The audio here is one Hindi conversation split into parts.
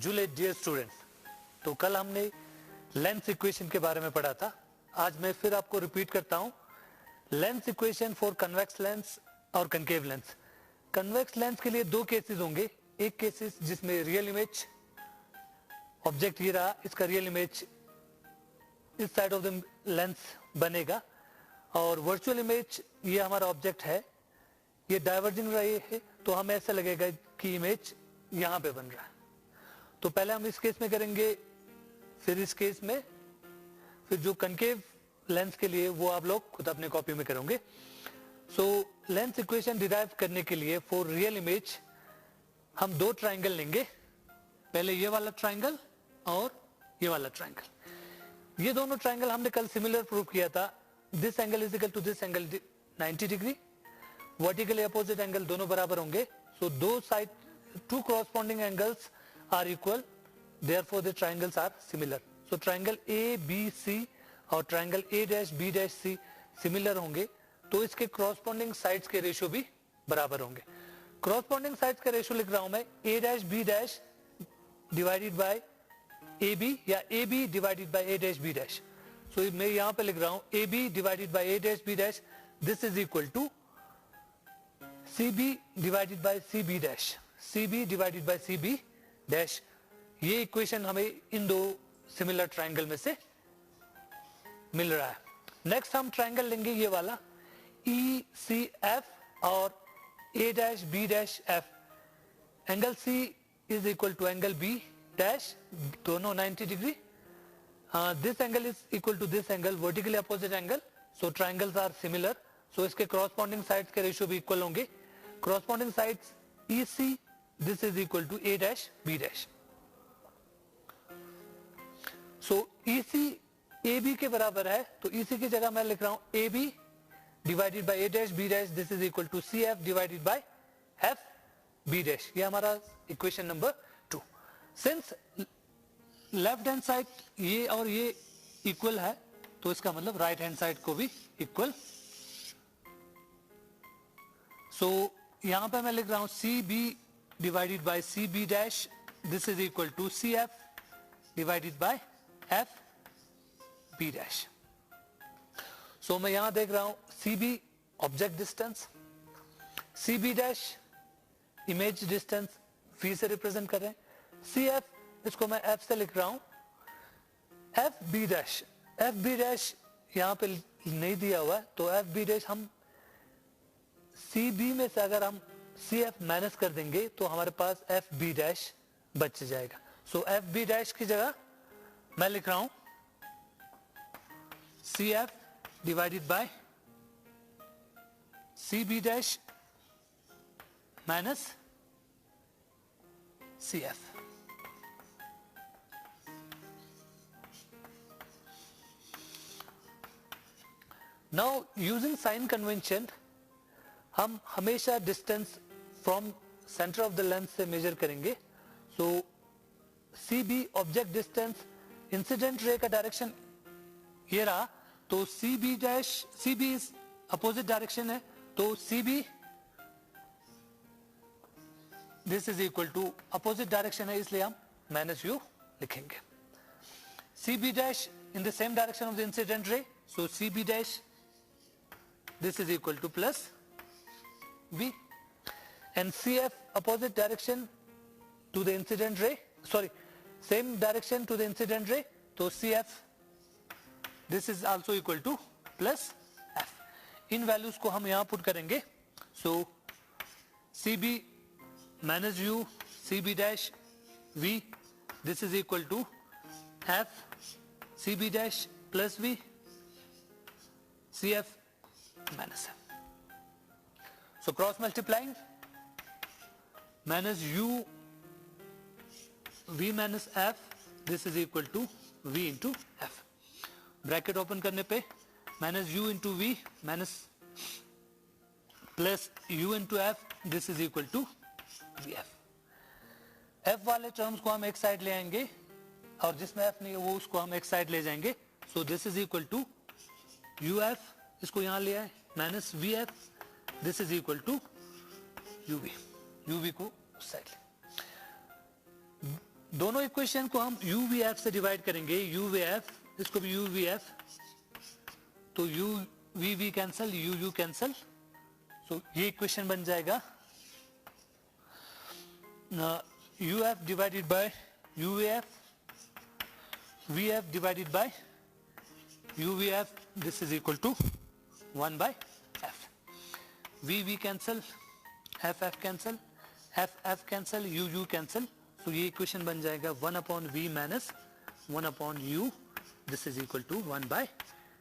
जूलियट डियर स्टूडेंट्स, तो कल हमने लेंस इक्वेशन के बारे में पढ़ा था। आज मैं फिर आपको रिपीट करता हूं lens equation for convex lens और कनकेव लेंस। कन्वेक्स लेंस के लिए दो केसेस होंगे, एक केसेस जिसमें रियल इमेज ऑब्जेक्ट ये रहा, इसका रियल इमेज इस साइड ऑफ द लेंस बनेगा, और वर्चुअल इमेज ये हमारा ऑब्जेक्ट है, ये डाइवर्जिंग रही है, तो हमें ऐसा लगेगा कि इमेज यहां पे बन रहा है। तो पहले हम इस केस में करेंगे, फिर इस केस में, फिर जो कनकेव लेंस के लिए वो आप लोग खुद अपने कॉपी में करोगे। सो लेंस इक्वेशन डिराइव करने के लिए फॉर रियल इमेज हम दो ट्राइंगल लेंगे, पहले ये वाला ट्राइंगल और ये वाला ट्राइंगल। ये दोनों ट्राइंगल हमने कल सिमिलर प्रूव किया था। This angle is equal to this angle 90 degree, vertically opposite angle दोनों बराबर होंगे। सो दो side to corresponding angles are equal, therefore the triangles are similar. So triangle ABC और triangle A-B-C similar होंगे, तो इसके corresponding sides के रेशियो भी बराबर होंगे। corresponding sides का रेशियो लिख रहा हूं मैं A-B divided by AB या AB divided by A-B। So मैं यहां पे लिख रहा हूं AB divided by A-B, this is equal to CB divided by CB dash, CB divided by CB dash। ये इक्वेशन हमें इन दो सिमिलर ट्राइंगल में से मिल रहा है। नेक्स्ट हम ट्राइंगल लेंगे ये वाला ECF और A-B-F। Angle C is equal to angle B dash, दोनों 90 degree. This angle is equal to this angle, vertically opposite angle, so triangles are similar. So इसके क्रॉसपॉन्डिंग साइड्स के रेशियो भी इक्वल होंगे। Corresponding sides EC, this is equal to A-B। So EC AB के बराबर है, तो EC की जगह मैं लिख रहा हूं AB divided by A-B, this is equal to CF divided by FB। ये हमारा equation number 2। Since left hand side ये और ये इक्वल है, तो इसका मतलब राइट हैंड साइड को भी इक्वल। सो यहां पे मैं लिख रहा हूं CB divided by CB dash, this is equal to CF divided by FB dash। So मैं यहां देख रहा हूं CB object distance, CB dash image distance V से रिप्रेजेंट कर रहे हैं, CF इसको मैं F से लिख रहा हूं, FB dash, FB dash यहां पे नहीं दिया हुआ है, तो FB dash हम CB में से अगर हम CF माइनस कर देंगे तो हमारे पास FB डैश बच जाएगा। सो FB डैश की जगह मैं लिख रहा हूं CF divided by CB dash minus CF। Now using sign convention हम हमेशा distance from centre of the lens से मेजर करेंगे। So CB object distance, incident ray का डायरेक्शन ये रहा, तो CB dash, CB is opposite direction है, तो CB this is equal to opposite direction है, इसलिए हम माइनस U लिखेंगे। CB dash in the same direction of the incident ray, so CB dash this is equal two plus V, and CF opposite direction to the incident ray, sorry, same direction to the incident ray, so CF this is also equal to plus F। In values को हम यहां पुट करेंगे, so CB minus U CB dash V, this is equal to F CB dash plus V CF minus F। So cross multiplying minus U V minus F, this is equal to V into F। Bracket open करने पे minus U into V minus plus U into F, this is equal to VF। F वाले टर्म्स को हम एक साइड ले आएंगे और जिसमें F नहीं है वो उसको हम एक साइड ले जाएंगे। So this is equal to UF, इसको यहां ले आए, minus VF, this is equal to UV, UV को उस साइड ले। दोनों इक्वेशन को हम UVF से डिवाइड करेंगे, UVF, इसको भी UVF, तो UVV कैंसल, UU कैंसल, सो ये इक्वेशन बन जाएगा UF divided by UVF, VF divided by UVF, this is equal to 1 by F. V cancel, F cancel, F cancel, U cancel. So ये equation बन जाएगा 1 upon V minus 1 upon U. This is equal to 1 by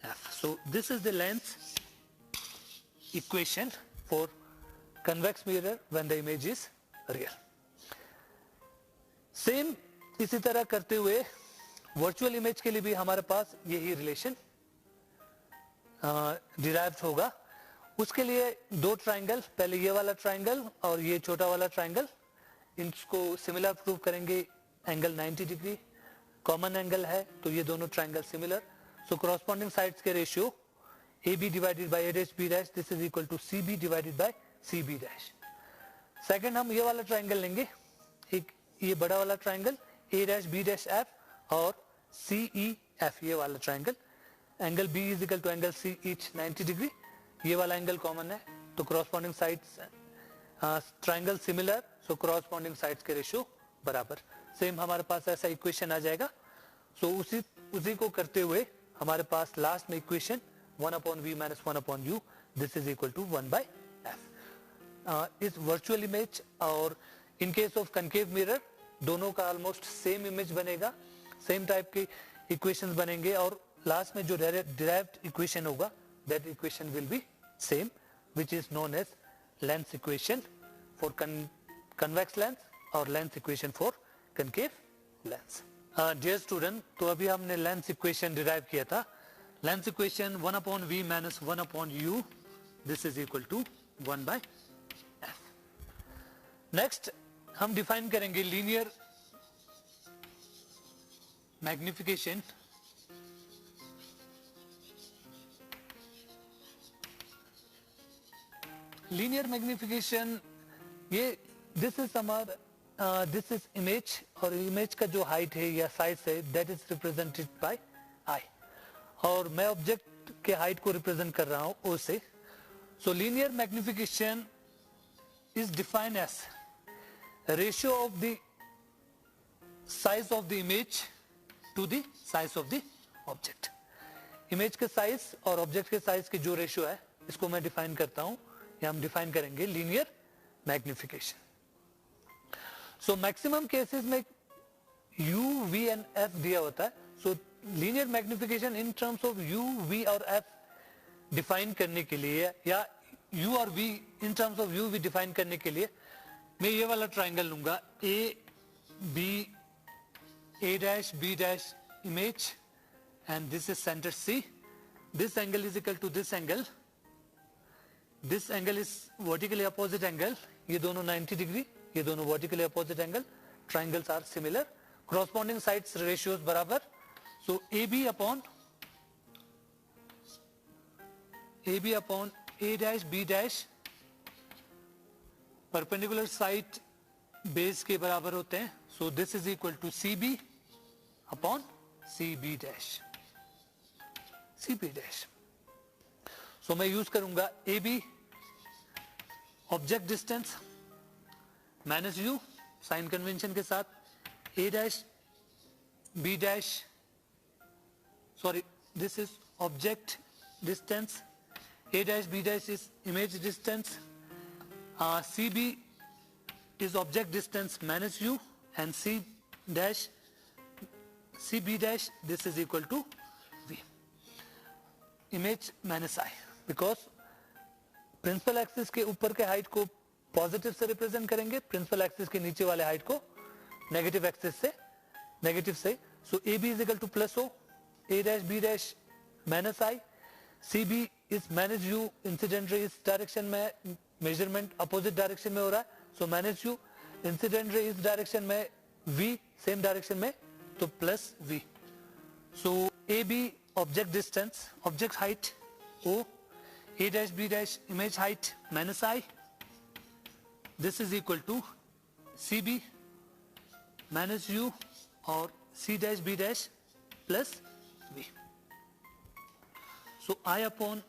F. So this is the length equation for convex mirror when the image is real. Same इसी तरह करते हुए वर्चुअल इमेज के लिए भी हमारे पास यही रिलेशन डिराइव होगा. उसके लिए दो ट्राइंगल, पहले ये वाला ट्राइंगल और ये छोटा वाला ट्राइंगल, इनको सिमिलर प्रूव करेंगे. एंगल 90 डिग्री कॉमन एंगल है, तो ये दोनों triangle similar. So corresponding sides के ratio AB divided by A dash B dash, this is equal to CB divided by CB dash. Second हम ये वाला ट्राइंगल लेंगे, एक ये बड़ा वाला triangle A dash B dash F और CEF, ये वाला triangle. Angle B is equal to angle C each 90 degree. ये वाला एंगल कॉमन है, तो corresponding sides triangle similar, so corresponding sides के रेशियो बराबर. सेम हमारे पास ऐसा इक्वेशन आ जाएगा. सो उसी को करते हुए हमारे पास लास्ट में equation 1 upon V minus 1 upon U, this is equal to 1 by F. इस वर्चुअल इमेज और in case of concave mirror दोनों का ऑलमोस्ट सेम इमेज बनेगा, सेम टाइप के इक्वेशंस बनेंगे और लास्ट में जो डिराइव्ड इक्वेशन होगा that equation will be same, which is known as lens equation for convex lens और lens equation for concave lens. Dear student, तो अभी हमने लेंस इक्वेशन डिराइव किया था. Lens equation 1 upon V minus 1 upon U, this is equal to 1 by F. Next हम डिफाइन करेंगे लीनियर मैग्निफिकेशन. लीनियर मैग्निफिकेशन, ये दिस इज इमेज, और इमेज का जो हाइट है या साइज है that is represented by I, और मैं ऑब्जेक्ट के हाइट को रिप्रेजेंट कर रहा हूं O से. So linear magnification is defined as ratio of the size of the image to the size of the object. Image के साइज और ऑब्जेक्ट के साइज की जो रेशियो है इसको मैं डिफाइन करता हूं, या हम डिफाइन करेंगे linear magnification. So maximum cases में U, V एंड F दिया होता है. So linear magnification in terms of U, V और F डिफाइन करने के लिए, या U और V in terms of U, V define करने के लिए मैं ये वाला ट्राइंगल लूंगा, A dash B dash image and this is centre C. This angle is equal to this angle. This angle is vertically opposite angle. ये दोनों 90 डिग्री, ये दोनों vertically opposite angle. Triangles are similar. Corresponding sides ratios बराबर. So AB upon A dash B dash perpendicular side base के बराबर होते हैं. So this is equal to CB upon CB dash, CB dash. So मैं यूज करूंगा AB object distance minus U sign convention के साथ, A dash B dash, sorry this is object distance, A dash B dash is image distance, CB is object distance minus U, and CB dash, this is equal to V, image minus I, because principal axis के ऊपर के हाइट को पॉजिटिव से रिप्रेजेंट करेंगे, प्रिंसिपल एक्सिस के नीचे वाले हाइट को नेगेटिव एक्सिस से, नेगेटिव से. सो AB is equal to plus O, A dash B dash minus I, CB is minus U, incident ray इस डायरेक्शन में, मेजरमेंट अपोजिट डायरेक्शन में हो रहा है, so minus U. Incident ray इस डायरेक्शन में, V सेम डायरेक्शन में, तो plus V. So AB object distance, object height O, A dash B dash image height minus I, this is equal to CB minus U और C dash B dash plus V. So I upon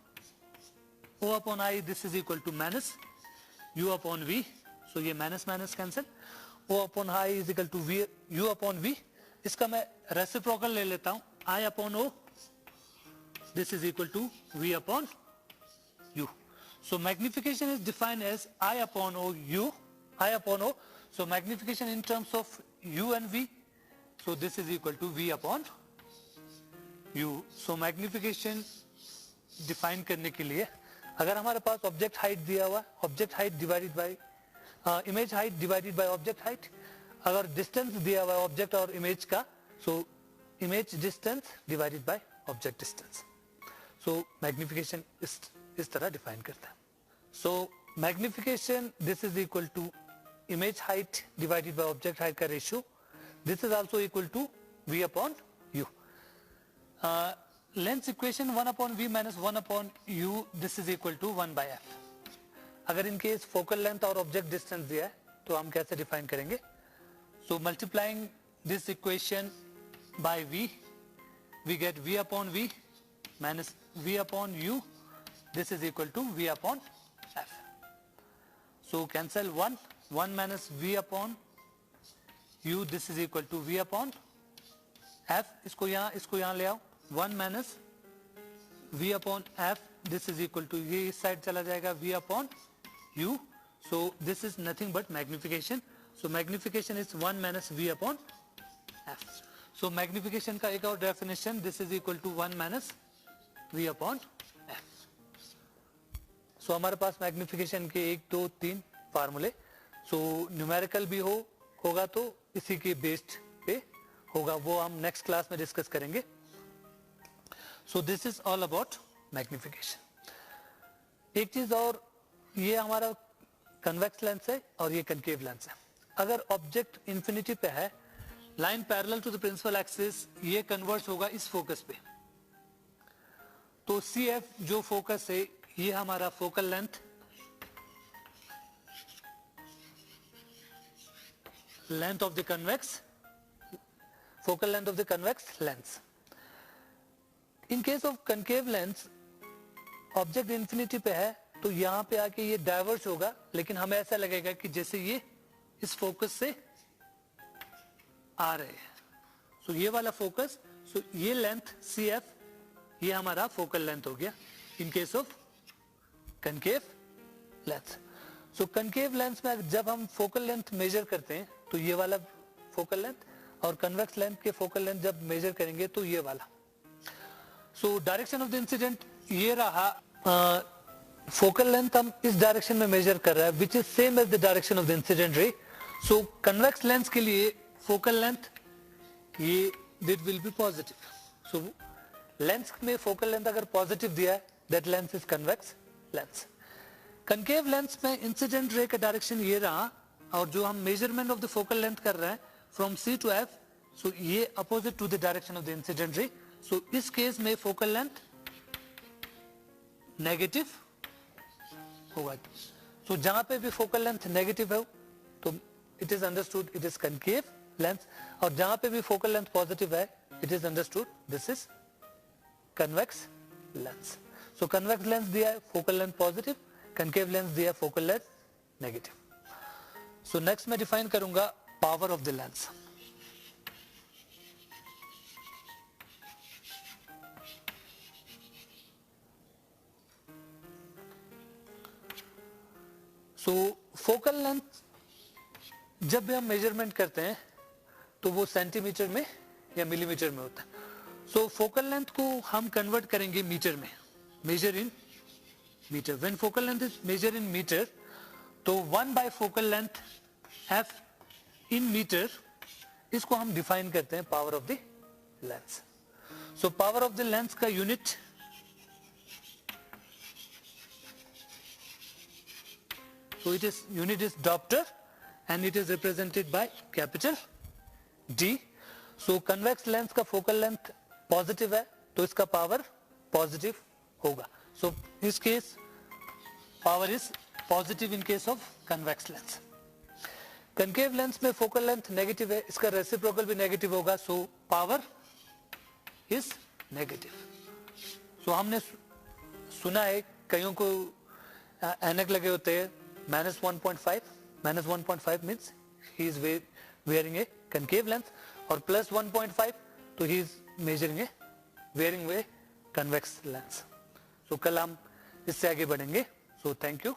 O upon I this is equal to minus U upon V. So ये minus minus cancel. O upon I is equal to V U upon V. इसका मैं रेसिप्रोकल ले लेता हूं. आई upon O this is equal to V upon U. So magnification is defined as I upon O U, I upon O. So magnification in terms of U and V. So this is equal to V upon U. So magnification define करने के लिए अगर हमारे पास object height दिया हुआ, object height divided by image height divided by object height. अगर distance दिया हुआ object और image का, so image distance divided by object distance. So magnification इस तरह define करता है. So magnification this is equal to image height divided by object height का ratio. This is also equal to V upon U. Lens equation 1 upon V minus 1 upon U this is equal to 1 by F. अगर in case focal length और object distance दिया है तो हम कैसे define करेंगे? So multiplying this equation by V we get V upon V minus V upon U. This is equal to V upon F. So cancel 1 minus V upon U this is equal to V upon F. इसको यहाँ ले आओ. 1 minus V upon F this is equal to ये इस साइड चला जाएगा V upon U. So this is nothing but magnification. So magnification is 1 minus V upon F. So magnification का एक और definition this is equal to 1 minus V upon F. So हमारे पास मैग्निफिकेशन के 1 2 3 फार्मूले. सो न्यूमेरिकल भी होगा तो इसी के बेस्ड पे होगा, वो हम नेक्स्ट क्लास में डिस्कस करेंगे. सो this is all about magnification. एक चीज और, ये हमारा कन्वेक्स लेंस है और ये कनकेव लेंस है. अगर ऑब्जेक्ट इंफिनिटी पे है, line parallel to the principal axis, ये कन्वर्ट होगा इस फोकस पे. तो सी एफ जो फोकस है ये हमारा focal length, length of the convex, focal length of the convex lens. In case of concave lens object infinity पे है तो यहां पे आके ये डाइवर्ज होगा, लेकिन हमें ऐसा लगेगा कि जैसे ये इस फोकस से आ रहे हैं. सो ये वाला फोकस, सो ये लेंथ सी एफ ये हमारा फोकल लेंथ हो गया इन case of concave lens. So concave lens में जब हम फोकल लेंथ मेजर करते हैं तो ये वाला फोकल लेंथ, और कन्वेक्स लेंथ के फोकल लेंथ जब मेजर करेंगे तो ये वाला. So direction of the incident ये रहा. फोकल लेंथ हम इस डायरेक्शन में मेजर कर रहा है which is same as the direction of the incident ray. So convex lens के लिए फोकल लेंथ ये it will be positive. So lens में फोकल लेंथ अगर पॉजिटिव दिया है that lens is convex lens. Concave lens में इंसिडेंट रे का डायरेक्शन ये रहा, और जो हम measurement of the focal length कर रहे हैं from C to F, so ये opposite to the direction of the incident ray. So इस केस में फोकल लेंथ नेगेटिव होगा. सो जहां पे भी फोकल लेंथ नेगेटिव है तो it is understood it is concave lens, और जहां पे भी फोकल लेंथ पॉजिटिव है it is understood this is convex lens. So convex lens दिया है focal length positive, concave lens दिया है focal length negative. So next मैं डिफाइन करूंगा power of the lens. So focal length जब भी हम मेजरमेंट करते हैं तो वो सेंटीमीटर में या मिलीमीटर में होता है. सो फोकल लेंथ को हम कन्वर्ट करेंगे मीटर में, measure in metre. When focal length is measure in metre तो 1 by focal length F in metre, इसको हम डिफाइन करते हैं power of the lens. So power of the lens का unit so it is unit is diopter and it is represented by capital D. so convex lens का focal length पॉजिटिव है तो इसका पावर पॉजिटिव होगा. सो इस case power is positive in case of convex lens. Concave lens में फोकल लेंथ नेगेटिव है, इसका रेसिप्रोकल भी नेगेटिव होगा, सो पावर इज नेगेटिव। सो हमने सुना है कईयों को ऐनक लगे होते हैं -1.5, -1.5 means he is wearing a concave lens, और +1.5 तो he is measuring a wearing a convex lens। so कल हम इससे आगे बढ़ेंगे। so thank you।